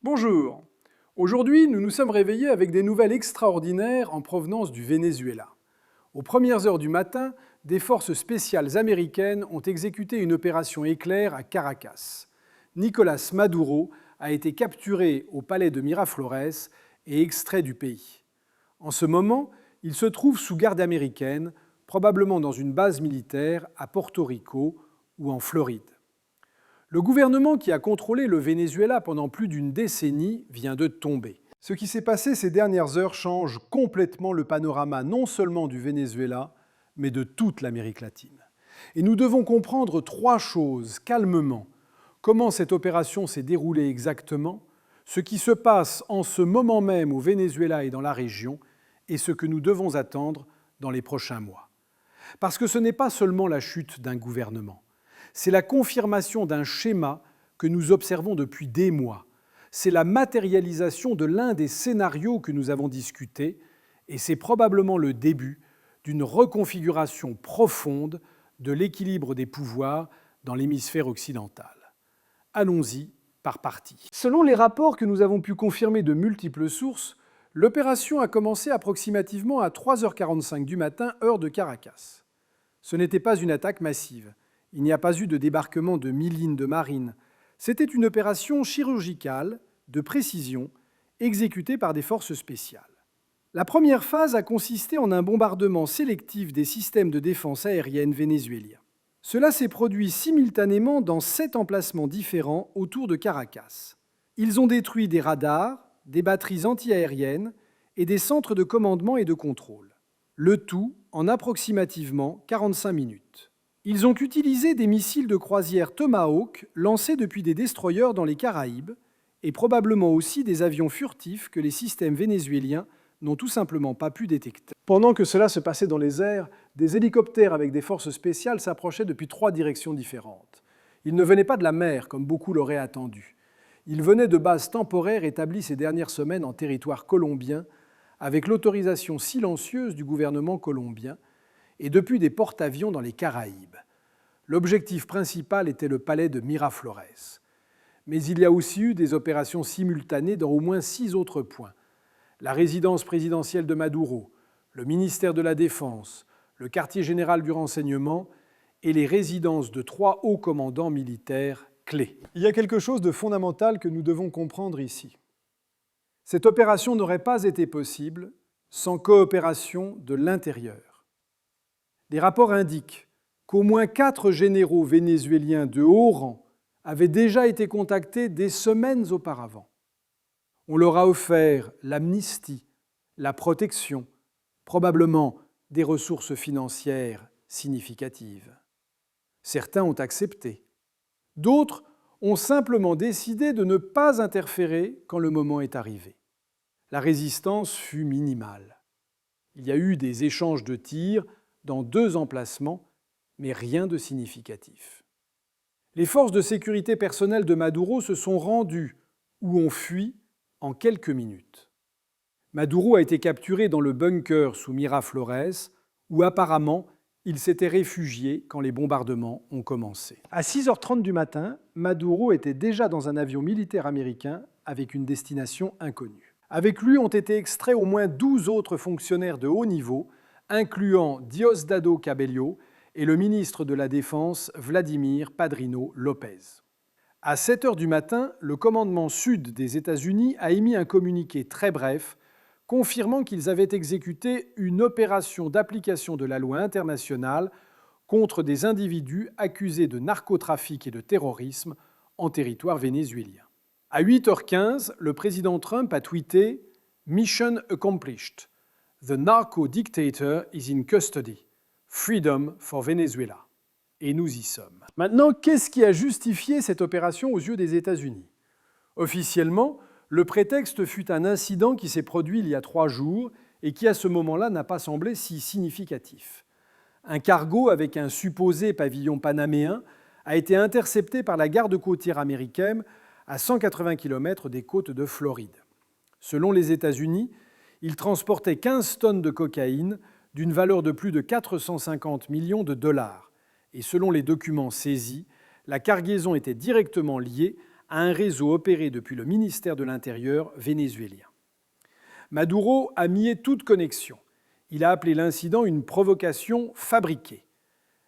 Bonjour. Aujourd'hui, nous nous sommes réveillés avec des nouvelles extraordinaires en provenance du Venezuela. Aux premières heures du matin, des forces spéciales américaines ont exécuté une opération éclair à Caracas. Nicolás Maduro a été capturé au palais de Miraflores et extrait du pays. En ce moment, il se trouve sous garde américaine, probablement dans une base militaire à Porto Rico ou en Floride. Le gouvernement qui a contrôlé le Venezuela pendant plus d'une décennie vient de tomber. Ce qui s'est passé ces dernières heures change complètement le panorama non seulement du Venezuela, mais de toute l'Amérique latine. Et nous devons comprendre trois choses calmement. Comment cette opération s'est déroulée exactement, ce qui se passe en ce moment même au Venezuela et dans la région, et ce que nous devons attendre dans les prochains mois. Parce que ce n'est pas seulement la chute d'un gouvernement. C'est la confirmation d'un schéma que nous observons depuis des mois. C'est la matérialisation de l'un des scénarios que nous avons discutés, et c'est probablement le début d'une reconfiguration profonde de l'équilibre des pouvoirs dans l'hémisphère occidental. Allons-y par parties. Selon les rapports que nous avons pu confirmer de multiples sources, l'opération a commencé approximativement à 3h45 du matin, heure de Caracas. Ce n'était pas une attaque massive. Il n'y a pas eu de débarquement de 1000 lignes de marine. C'était une opération chirurgicale, de précision, exécutée par des forces spéciales. La première phase a consisté en un bombardement sélectif des systèmes de défense aérienne vénézuéliens. Cela s'est produit simultanément dans 7 emplacements différents autour de Caracas. Ils ont détruit des radars, des batteries antiaériennes et des centres de commandement et de contrôle. Le tout en approximativement 45 minutes. Ils ont utilisé des missiles de croisière Tomahawk lancés depuis des destroyers dans les Caraïbes et probablement aussi des avions furtifs que les systèmes vénézuéliens n'ont tout simplement pas pu détecter. Pendant que cela se passait dans les airs, des hélicoptères avec des forces spéciales s'approchaient depuis 3 directions différentes. Ils ne venaient pas de la mer, comme beaucoup l'auraient attendu. Ils venaient de bases temporaires établies ces dernières semaines en territoire colombien, avec l'autorisation silencieuse du gouvernement colombien, et depuis des porte-avions dans les Caraïbes. L'objectif principal était le palais de Miraflores. Mais il y a aussi eu des opérations simultanées dans au moins 6 autres points. La résidence présidentielle de Maduro, le ministère de la Défense, le quartier général du renseignement et les résidences de 3 hauts commandants militaires clés. Il y a quelque chose de fondamental que nous devons comprendre ici. Cette opération n'aurait pas été possible sans coopération de l'intérieur. Les rapports indiquent qu'au moins 4 généraux vénézuéliens de haut rang avaient déjà été contactés des semaines auparavant. On leur a offert l'amnistie, la protection, probablement des ressources financières significatives. Certains ont accepté. D'autres ont simplement décidé de ne pas interférer quand le moment est arrivé. La résistance fut minimale. Il y a eu des échanges de tirs dans 2 emplacements, mais rien de significatif. Les forces de sécurité personnelle de Maduro se sont rendues ou ont fui en quelques minutes. Maduro a été capturé dans le bunker sous Miraflores, où apparemment il s'était réfugié quand les bombardements ont commencé. À 6h30 du matin, Maduro était déjà dans un avion militaire américain avec une destination inconnue. Avec lui ont été extraits au moins 12 autres fonctionnaires de haut niveau, incluant Diosdado Cabello et le ministre de la Défense Vladimir Padrino López. À 7h du matin, le commandement sud des États-Unis a émis un communiqué très bref confirmant qu'ils avaient exécuté une opération d'application de la loi internationale contre des individus accusés de narcotrafic et de terrorisme en territoire vénézuélien. À 8h15, le président Trump a tweeté « Mission accomplished ». The narco dictator is in custody. Freedom for Venezuela. Et nous y sommes. Maintenant, qu'est-ce qui a justifié cette opération aux yeux des États-Unis ? Officiellement, le prétexte fut un incident qui s'est produit il y a 3 jours et qui, à ce moment-là, n'a pas semblé si significatif. Un cargo avec un supposé pavillon panaméen a été intercepté par la garde côtière américaine à 180 km des côtes de Floride. Selon les États-Unis, il transportait 15 tonnes de cocaïne d'une valeur de plus de 450 millions de dollars. Et selon les documents saisis, la cargaison était directement liée à un réseau opéré depuis le ministère de l'Intérieur vénézuélien. Maduro a nié toute connexion. Il a appelé l'incident une provocation fabriquée.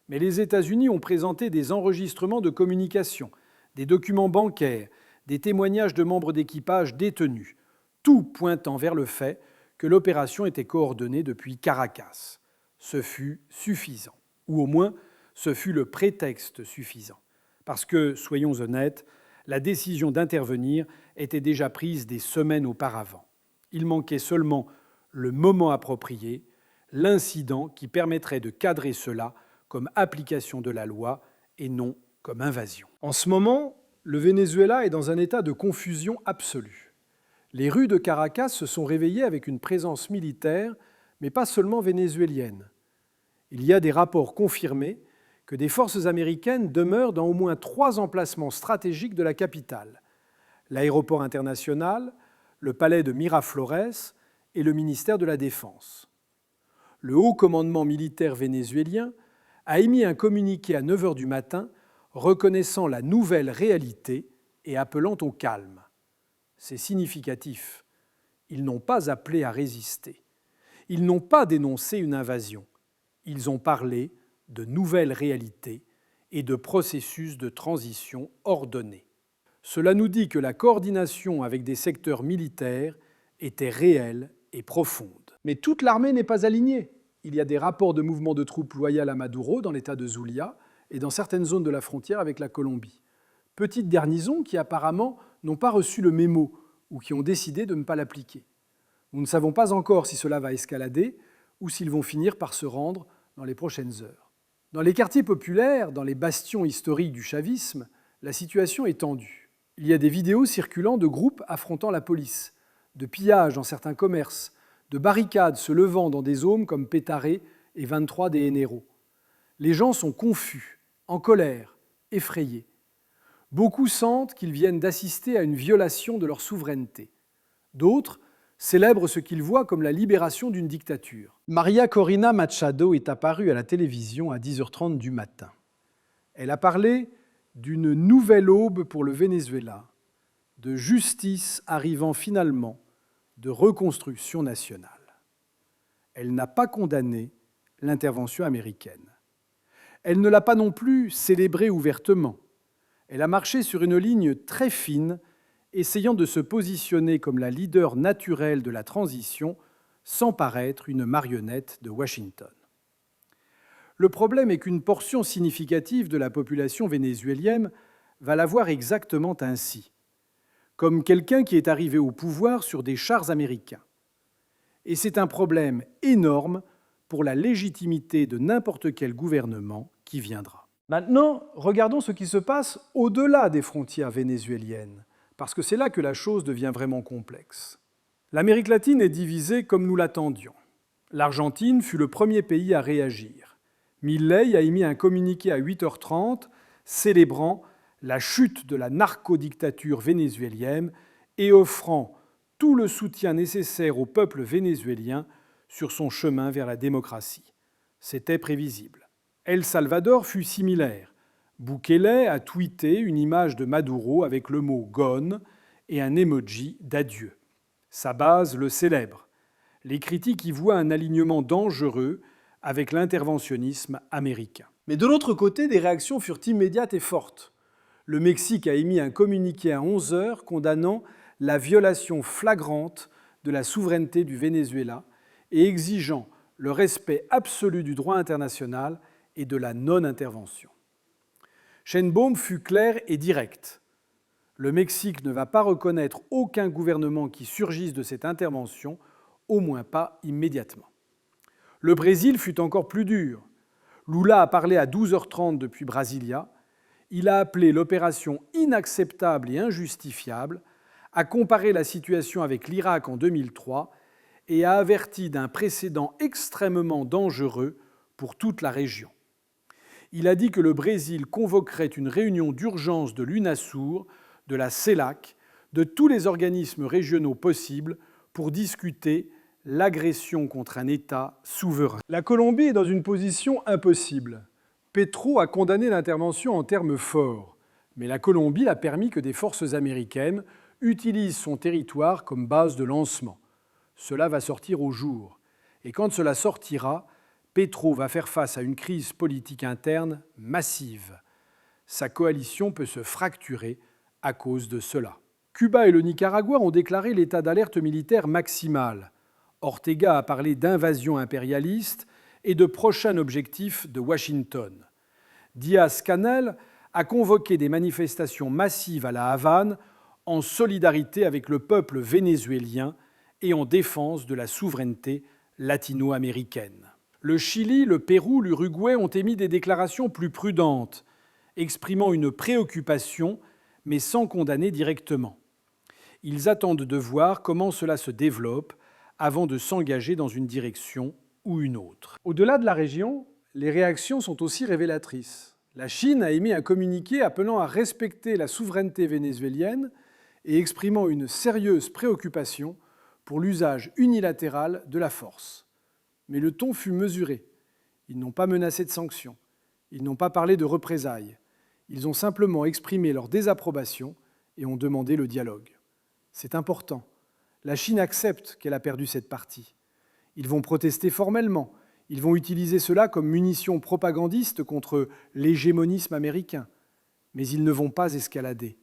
Mais les États-Unis ont présenté des enregistrements de communication, des documents bancaires, des témoignages de membres d'équipage détenus, tout pointant vers le fait que l'opération était coordonnée depuis Caracas. Ce fut suffisant. Ou au moins, ce fut le prétexte suffisant. Parce que, soyons honnêtes, la décision d'intervenir était déjà prise des semaines auparavant. Il manquait seulement le moment approprié, l'incident qui permettrait de cadrer cela comme application de la loi et non comme invasion. En ce moment, le Venezuela est dans un état de confusion absolue. Les rues de Caracas se sont réveillées avec une présence militaire, mais pas seulement vénézuélienne. Il y a des rapports confirmés que des forces américaines demeurent dans au moins 3 emplacements stratégiques de la capitale: l'aéroport international, le palais de Miraflores et le ministère de la Défense. Le haut commandement militaire vénézuélien a émis un communiqué à 9 h du matin reconnaissant la nouvelle réalité et appelant au calme. C'est significatif. Ils n'ont pas appelé à résister. Ils n'ont pas dénoncé une invasion. Ils ont parlé de nouvelles réalités et de processus de transition ordonnés. Cela nous dit que la coordination avec des secteurs militaires était réelle et profonde. Mais toute l'armée n'est pas alignée. Il y a des rapports de mouvements de troupes loyales à Maduro dans l'état de Zulia et dans certaines zones de la frontière avec la Colombie. Petites garnisons qui apparemment n'ont pas reçu le mémo ou qui ont décidé de ne pas l'appliquer. Nous ne savons pas encore si cela va escalader ou s'ils vont finir par se rendre dans les prochaines heures. Dans les quartiers populaires, dans les bastions historiques du chavisme, la situation est tendue. Il y a des vidéos circulant de groupes affrontant la police, de pillages dans certains commerces, de barricades se levant dans des zones comme Petare et 23 de Enero. Les gens sont confus, en colère, effrayés. Beaucoup sentent qu'ils viennent d'assister à une violation de leur souveraineté. D'autres célèbrent ce qu'ils voient comme la libération d'une dictature. Maria Corina Machado est apparue à la télévision à 10h30 du matin. Elle a parlé d'une nouvelle aube pour le Venezuela, de justice arrivant finalement, de reconstruction nationale. Elle n'a pas condamné l'intervention américaine. Elle ne l'a pas non plus célébrée ouvertement. Elle a marché sur une ligne très fine, essayant de se positionner comme la leader naturelle de la transition sans paraître une marionnette de Washington. Le problème est qu'une portion significative de la population vénézuélienne va la voir exactement ainsi, comme quelqu'un qui est arrivé au pouvoir sur des chars américains. Et c'est un problème énorme pour la légitimité de n'importe quel gouvernement qui viendra. Maintenant, regardons ce qui se passe au-delà des frontières vénézuéliennes, parce que c'est là que la chose devient vraiment complexe. L'Amérique latine est divisée comme nous l'attendions. L'Argentine fut le premier pays à réagir. Milei a émis un communiqué à 8h30 célébrant la chute de la narcodictature vénézuélienne et offrant tout le soutien nécessaire au peuple vénézuélien sur son chemin vers la démocratie. C'était prévisible. El Salvador fut similaire. Bukele a tweeté une image de Maduro avec le mot « gone » et un emoji d'adieu. Sa base le célèbre. Les critiques y voient un alignement dangereux avec l'interventionnisme américain. Mais de l'autre côté, des réactions furent immédiates et fortes. Le Mexique a émis un communiqué à 11h condamnant la violation flagrante de la souveraineté du Venezuela et exigeant le respect absolu du droit international et de la non-intervention. Sheinbaum fut clair et direct. Le Mexique ne va pas reconnaître aucun gouvernement qui surgisse de cette intervention, au moins pas immédiatement. Le Brésil fut encore plus dur. Lula a parlé à 12h30 depuis Brasilia. Il a appelé l'opération inacceptable et injustifiable, a comparé la situation avec l'Irak en 2003 et a averti d'un précédent extrêmement dangereux pour toute la région. Il a dit que le Brésil convoquerait une réunion d'urgence de l'UNASUR, de la CELAC, de tous les organismes régionaux possibles pour discuter l'agression contre un État souverain. La Colombie est dans une position impossible. Petro a condamné l'intervention en termes forts, Mais la Colombie a permis que des forces américaines utilisent son territoire comme base de lancement. Cela va sortir au jour. Et quand cela sortira, Petro va faire face à une crise politique interne massive. Sa coalition peut se fracturer à cause de cela. Cuba et le Nicaragua ont déclaré l'état d'alerte militaire maximal. Ortega a parlé d'invasion impérialiste et de prochains objectifs de Washington. Díaz-Canel a convoqué des manifestations massives à La Havane en solidarité avec le peuple vénézuélien et en défense de la souveraineté latino-américaine. Le Chili, le Pérou, l'Uruguay ont émis des déclarations plus prudentes, exprimant une préoccupation, mais sans condamner directement. Ils attendent de voir comment cela se développe avant de s'engager dans une direction ou une autre. Au-delà de la région, les réactions sont aussi révélatrices. La Chine a émis un communiqué appelant à respecter la souveraineté vénézuélienne et exprimant une sérieuse préoccupation pour l'usage unilatéral de la force. Mais le ton fut mesuré. Ils n'ont pas menacé de sanctions. Ils n'ont pas parlé de représailles. Ils ont simplement exprimé leur désapprobation et ont demandé le dialogue. C'est important. La Chine accepte qu'elle a perdu cette partie. Ils vont protester formellement. Ils vont utiliser cela comme munition propagandiste contre l'hégémonisme américain. Mais ils ne vont pas escalader.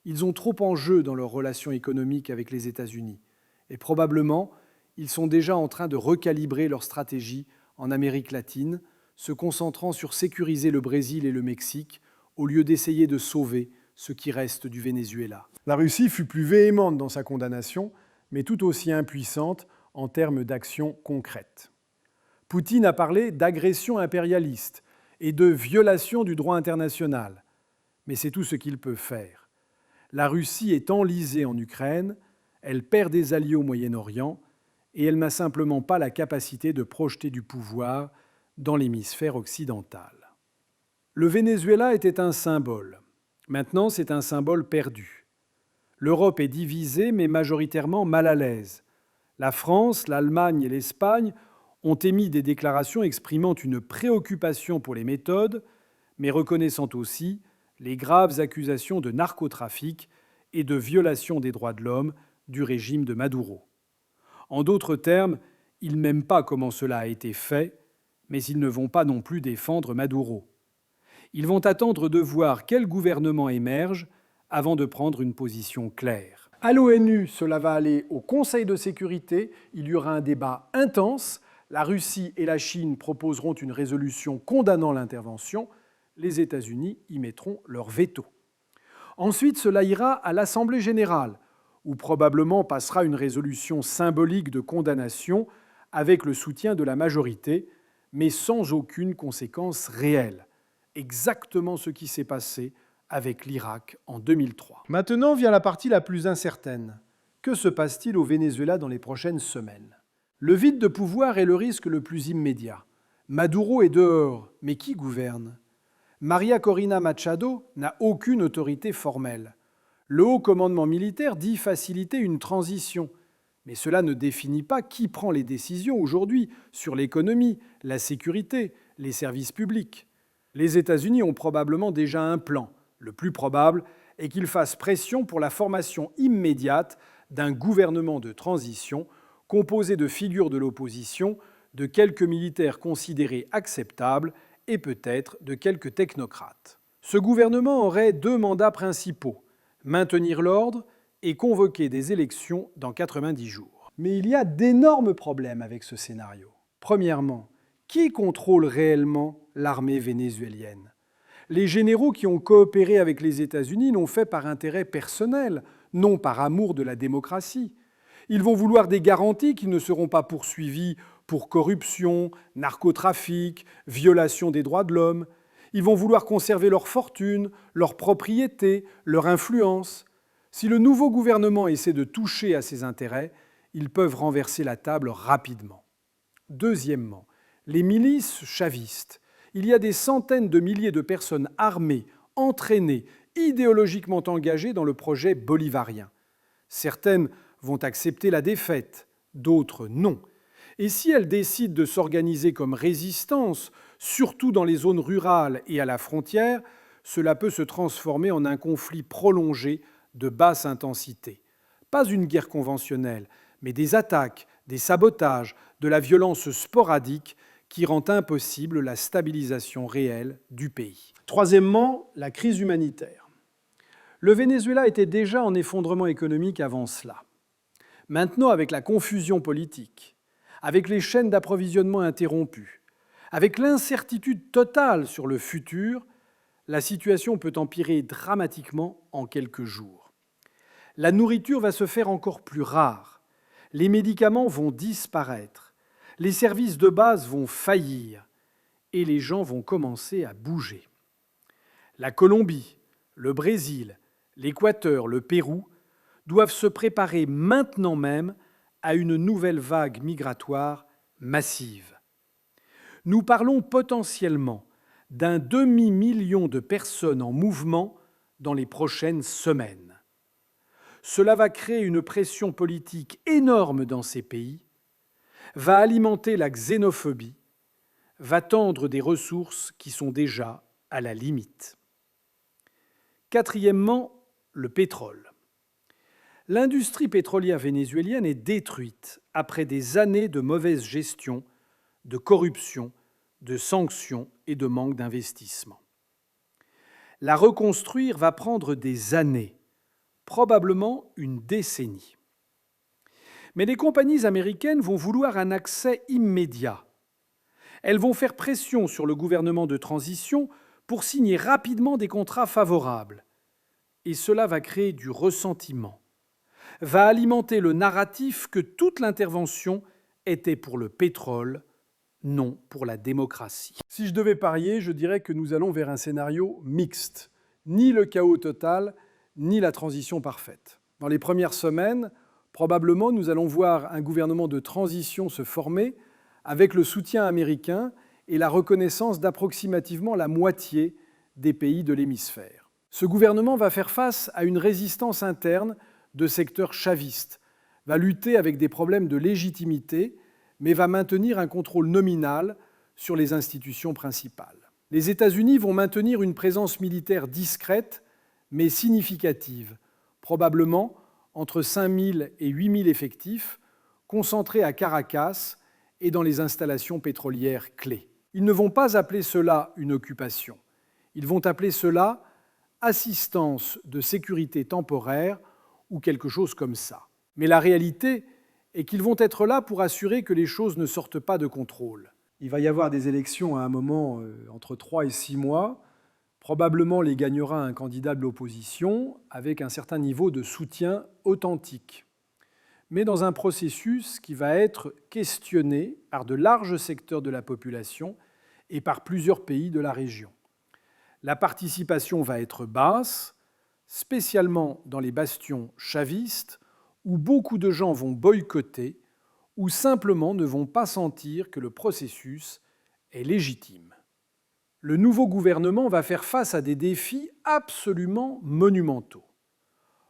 Ils ont trop en jeu dans leurs relations économiques avec les États-Unis. Et probablement, ils sont déjà en train de recalibrer leur stratégie en Amérique latine, se concentrant sur sécuriser le Brésil et le Mexique, au lieu d'essayer de sauver ce qui reste du Venezuela. La Russie fut plus véhémente dans sa condamnation, mais tout aussi impuissante en termes d'actions concrètes. Poutine a parlé d'agression impérialiste et de violation du droit international, mais c'est tout ce qu'il peut faire. La Russie est enlisée en Ukraine, elle perd des alliés au Moyen-Orient, et elle n'a simplement pas la capacité de projeter du pouvoir dans l'hémisphère occidental. Le Venezuela était un symbole. Maintenant, c'est un symbole perdu. L'Europe est divisée, mais majoritairement mal à l'aise. La France, l'Allemagne et l'Espagne ont émis des déclarations exprimant une préoccupation pour les méthodes, mais reconnaissant aussi les graves accusations de narcotrafic et de violation des droits de l'homme du régime de Maduro. En d'autres termes, ils n'aiment pas comment cela a été fait, mais ils ne vont pas non plus défendre Maduro. Ils vont attendre de voir quel gouvernement émerge avant de prendre une position claire. À l'ONU, cela va aller au Conseil de sécurité. Il y aura un débat intense. La Russie et la Chine proposeront une résolution condamnant l'intervention. Les États-Unis y mettront leur veto. Ensuite, cela ira à l'Assemblée générale, où probablement passera une résolution symbolique de condamnation avec le soutien de la majorité, mais sans aucune conséquence réelle. Exactement ce qui s'est passé avec l'Irak en 2003. Maintenant vient la partie la plus incertaine. Que se passe-t-il au Venezuela dans les prochaines semaines ? Le vide de pouvoir est le risque le plus immédiat. Maduro est dehors, mais qui gouverne ? María Corina Machado n'a aucune autorité formelle. Le haut commandement militaire dit faciliter une transition, mais cela ne définit pas qui prend les décisions aujourd'hui sur l'économie, la sécurité, les services publics. Les États-Unis ont probablement déjà un plan. Le plus probable est qu'ils fassent pression pour la formation immédiate d'un gouvernement de transition composé de figures de l'opposition, de quelques militaires considérés acceptables et peut-être de quelques technocrates. Ce gouvernement aurait 2 mandats principaux, maintenir l'ordre et convoquer des élections dans 90 jours. Mais il y a d'énormes problèmes avec ce scénario. Premièrement, qui contrôle réellement l'armée vénézuélienne ? Les généraux qui ont coopéré avec les États-Unis l'ont fait par intérêt personnel, non par amour de la démocratie. Ils vont vouloir des garanties qu'ils ne seront pas poursuivis pour corruption, narcotrafic, violation des droits de l'homme. Ils vont vouloir conserver leur fortune, leur propriété, leur influence. Si le nouveau gouvernement essaie de toucher à ces intérêts, ils peuvent renverser la table rapidement. Deuxièmement, les milices chavistes. Il y a des centaines de milliers de personnes armées, entraînées, idéologiquement engagées dans le projet bolivarien. Certaines vont accepter la défaite, d'autres non. Et si elles décident de s'organiser comme résistance, surtout dans les zones rurales et à la frontière, cela peut se transformer en un conflit prolongé de basse intensité. Pas une guerre conventionnelle, mais des attaques, des sabotages, de la violence sporadique qui rend impossible la stabilisation réelle du pays. Troisièmement, la crise humanitaire. Le Venezuela était déjà en effondrement économique avant cela. Maintenant, avec la confusion politique, avec les chaînes d'approvisionnement interrompues, avec l'incertitude totale sur le futur, la situation peut empirer dramatiquement en quelques jours. La nourriture va se faire encore plus rare, les médicaments vont disparaître, les services de base vont faillir et les gens vont commencer à bouger. La Colombie, le Brésil, l'Équateur, le Pérou doivent se préparer maintenant même à une nouvelle vague migratoire massive. Nous parlons potentiellement d'un demi-million de personnes en mouvement dans les prochaines semaines. Cela va créer une pression politique énorme dans ces pays, va alimenter la xénophobie, va tendre des ressources qui sont déjà à la limite. Quatrièmement, le pétrole. L'industrie pétrolière vénézuélienne est détruite après des années de mauvaise gestion, de corruption, de sanctions et de manque d'investissement. La reconstruire va prendre des années, probablement une décennie. Mais les compagnies américaines vont vouloir un accès immédiat. Elles vont faire pression sur le gouvernement de transition pour signer rapidement des contrats favorables. Et cela va créer du ressentiment, va alimenter le narratif que toute l'intervention était pour le pétrole, non pour la démocratie. Si je devais parier, je dirais que nous allons vers un scénario mixte. Ni le chaos total, ni la transition parfaite. Dans les premières semaines, probablement, nous allons voir un gouvernement de transition se former avec le soutien américain et la reconnaissance d'approximativement la moitié des pays de l'hémisphère. Ce gouvernement va faire face à une résistance interne de secteurs chavistes, va lutter avec des problèmes de légitimité, mais va maintenir un contrôle nominal sur les institutions principales. Les États-Unis vont maintenir une présence militaire discrète, mais significative, probablement entre 5 000 et 8 000 effectifs, concentrés à Caracas et dans les installations pétrolières clés. Ils ne vont pas appeler cela une occupation. Ils vont appeler cela assistance de sécurité temporaire ou quelque chose comme ça. Mais la réalité est qu'ils vont être là pour assurer que les choses ne sortent pas de contrôle. Il va y avoir des élections à un moment entre 3 et 6 mois. Probablement les gagnera un candidat de l'opposition avec un certain niveau de soutien authentique, mais dans un processus qui va être questionné par de larges secteurs de la population et par plusieurs pays de la région. La participation va être basse, spécialement dans les bastions chavistes, où beaucoup de gens vont boycotter ou simplement ne vont pas sentir que le processus est légitime. Le nouveau gouvernement va faire face à des défis absolument monumentaux.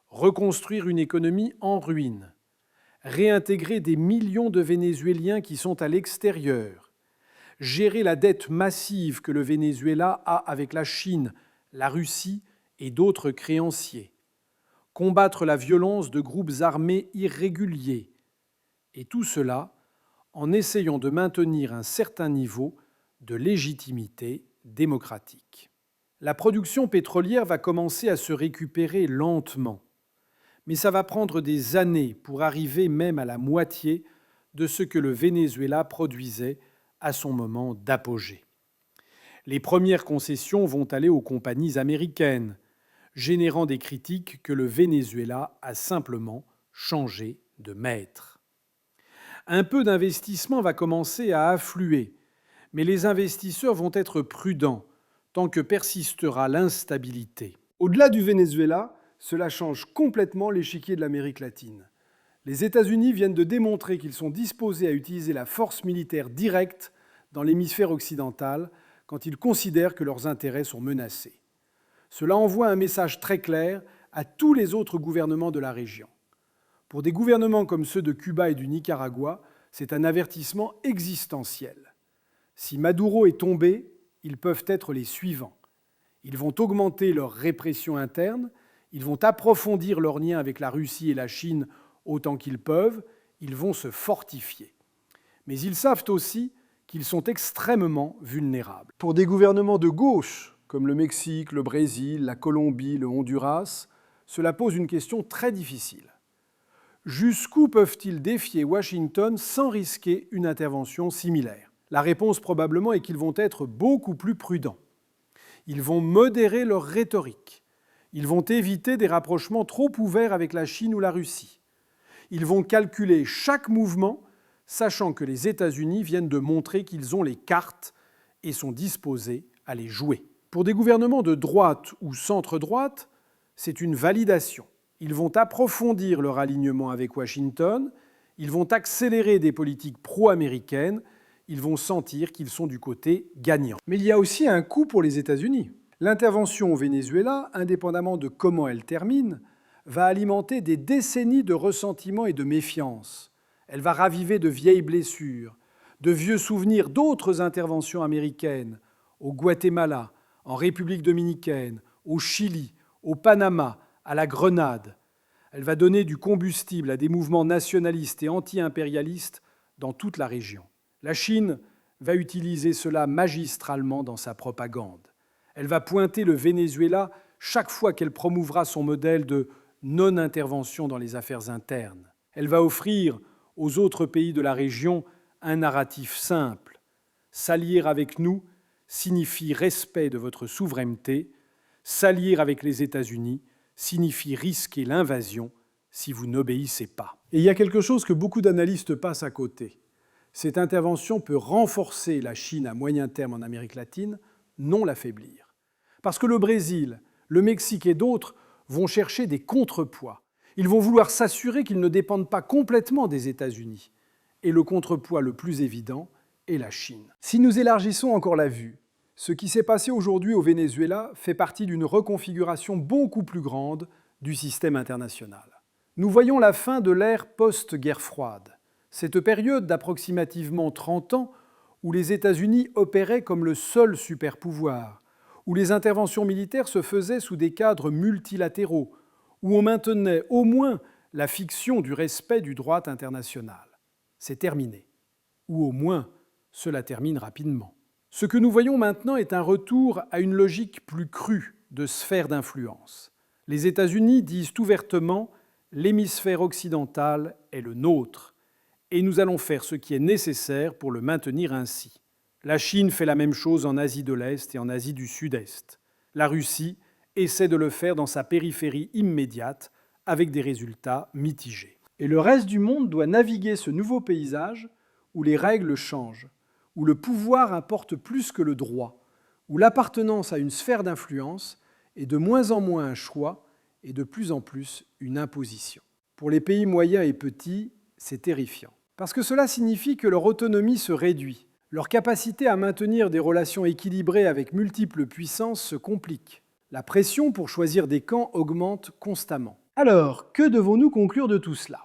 Reconstruire une économie en ruine, réintégrer des millions de Vénézuéliens qui sont à l'extérieur, gérer la dette massive que le Venezuela a avec la Chine, la Russie et d'autres créanciers, combattre la violence de groupes armés irréguliers, et tout cela en essayant de maintenir un certain niveau de légitimité démocratique. La production pétrolière va commencer à se récupérer lentement, mais ça va prendre des années pour arriver même à la moitié de ce que le Venezuela produisait à son moment d'apogée. Les premières concessions vont aller aux compagnies américaines, générant des critiques que le Venezuela a simplement changé de maître. Un peu d'investissement va commencer à affluer, mais les investisseurs vont être prudents tant que persistera l'instabilité. Au-delà du Venezuela, cela change complètement l'échiquier de l'Amérique latine. Les États-Unis viennent de démontrer qu'ils sont disposés à utiliser la force militaire directe dans l'hémisphère occidental quand ils considèrent que leurs intérêts sont menacés. Cela envoie un message très clair à tous les autres gouvernements de la région. Pour des gouvernements comme ceux de Cuba et du Nicaragua, c'est un avertissement existentiel. Si Maduro est tombé, ils peuvent être les suivants. Ils vont augmenter leur répression interne, ils vont approfondir leurs liens avec la Russie et la Chine autant qu'ils peuvent, ils vont se fortifier. Mais ils savent aussi qu'ils sont extrêmement vulnérables. Pour des gouvernements de gauche, comme le Mexique, le Brésil, la Colombie, le Honduras, cela pose une question très difficile. Jusqu'où peuvent-ils défier Washington sans risquer une intervention similaire? La réponse probablement est qu'ils vont être beaucoup plus prudents. Ils vont modérer leur rhétorique. Ils vont éviter des rapprochements trop ouverts avec la Chine ou la Russie. Ils vont calculer chaque mouvement, sachant que les États-Unis viennent de montrer qu'ils ont les cartes et sont disposés à les jouer. Pour des gouvernements de droite ou centre-droite, c'est une validation. Ils vont approfondir leur alignement avec Washington, ils vont accélérer des politiques pro-américaines, ils vont sentir qu'ils sont du côté gagnant. Mais il y a aussi un coût pour les États-Unis. L'intervention au Venezuela, indépendamment de comment elle termine, va alimenter des décennies de ressentiment et de méfiance. Elle va raviver de vieilles blessures, de vieux souvenirs d'autres interventions américaines, au Guatemala, en République dominicaine, au Chili, au Panama, à la Grenade. Elle va donner du combustible à des mouvements nationalistes et anti-impérialistes dans toute la région. La Chine va utiliser cela magistralement dans sa propagande. Elle va pointer le Venezuela chaque fois qu'elle promouvra son modèle de non-intervention dans les affaires internes. Elle va offrir aux autres pays de la région un narratif simple. S'allier avec nous signifie respect de votre souveraineté. S'allier avec les États-Unis signifie risquer l'invasion si vous n'obéissez pas. Et il y a quelque chose que beaucoup d'analystes passent à côté. Cette intervention peut renforcer la Chine à moyen terme en Amérique latine, non l'affaiblir. Parce que le Brésil, le Mexique et d'autres vont chercher des contrepoids. Ils vont vouloir s'assurer qu'ils ne dépendent pas complètement des États-Unis. Et le contrepoids le plus évident est la Chine. Si nous élargissons encore la vue, ce qui s'est passé aujourd'hui au Venezuela fait partie d'une reconfiguration beaucoup plus grande du système international. Nous voyons la fin de l'ère post-guerre froide, cette période d'approximativement 30 ans où les États-Unis opéraient comme le seul superpouvoir, où les interventions militaires se faisaient sous des cadres multilatéraux, où on maintenait au moins la fiction du respect du droit international. C'est terminé. Ou au moins, cela termine rapidement. Ce que nous voyons maintenant est un retour à une logique plus crue de sphère d'influence. Les États-Unis disent ouvertement « l'hémisphère occidental est le nôtre » et nous allons faire ce qui est nécessaire pour le maintenir ainsi. La Chine fait la même chose en Asie de l'Est et en Asie du Sud-Est. La Russie essaie de le faire dans sa périphérie immédiate avec des résultats mitigés. Et le reste du monde doit naviguer ce nouveau paysage où les règles changent, où le pouvoir importe plus que le droit, où l'appartenance à une sphère d'influence est de moins en moins un choix et de plus en plus une imposition. Pour les pays moyens et petits, c'est terrifiant. Parce que cela signifie que leur autonomie se réduit, leur capacité à maintenir des relations équilibrées avec multiples puissances se complique. La pression pour choisir des camps augmente constamment. Alors, que devons-nous conclure de tout cela ?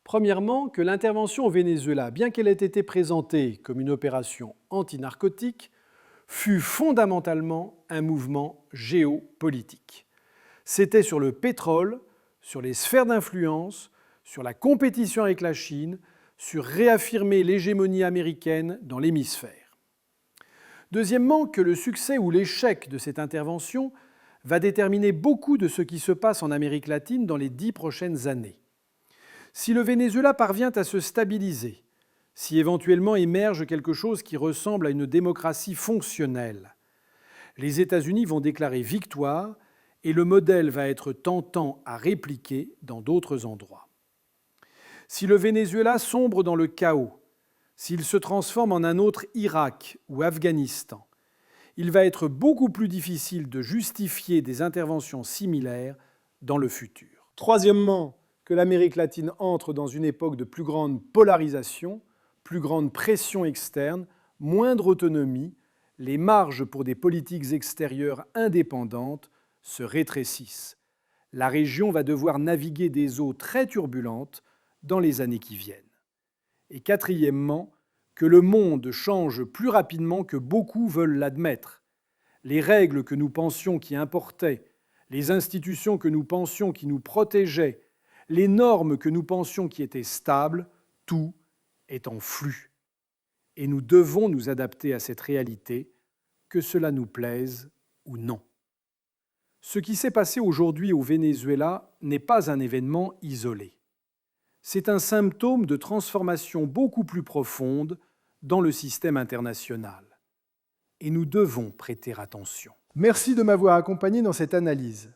Premièrement, que l'intervention au Venezuela, bien qu'elle ait été présentée comme une opération anti-narcotique, fut fondamentalement un mouvement géopolitique. C'était sur le pétrole, sur les sphères d'influence, sur la compétition avec la Chine, sur réaffirmer l'hégémonie américaine dans l'hémisphère. Deuxièmement, que le succès ou l'échec de cette intervention va déterminer beaucoup de ce qui se passe en Amérique latine dans les 10 prochaines années. Si le Venezuela parvient à se stabiliser, si éventuellement émerge quelque chose qui ressemble à une démocratie fonctionnelle, les États-Unis vont déclarer victoire et le modèle va être tentant à répliquer dans d'autres endroits. Si le Venezuela sombre dans le chaos, s'il se transforme en un autre Irak ou Afghanistan, il va être beaucoup plus difficile de justifier des interventions similaires dans le futur. Troisièmement, que l'Amérique latine entre dans une époque de plus grande polarisation, plus grande pression externe, moindre autonomie, les marges pour des politiques extérieures indépendantes se rétrécissent. La région va devoir naviguer des eaux très turbulentes dans les années qui viennent. Et quatrièmement, que le monde change plus rapidement que beaucoup veulent l'admettre. les règles que nous pensions qui importaient, les institutions que nous pensions qui nous protégeaient, les normes que nous pensions qui étaient stables, tout est en flux. Et nous devons nous adapter à cette réalité, que cela nous plaise ou non. Ce qui s'est passé aujourd'hui au Venezuela n'est pas un événement isolé. C'est un symptôme de transformation beaucoup plus profonde dans le système international. Et nous devons prêter attention. Merci de m'avoir accompagné dans cette analyse.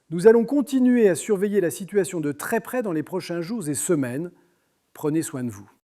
Nous allons continuer à surveiller la situation de très près dans les prochains jours et semaines. Prenez soin de vous.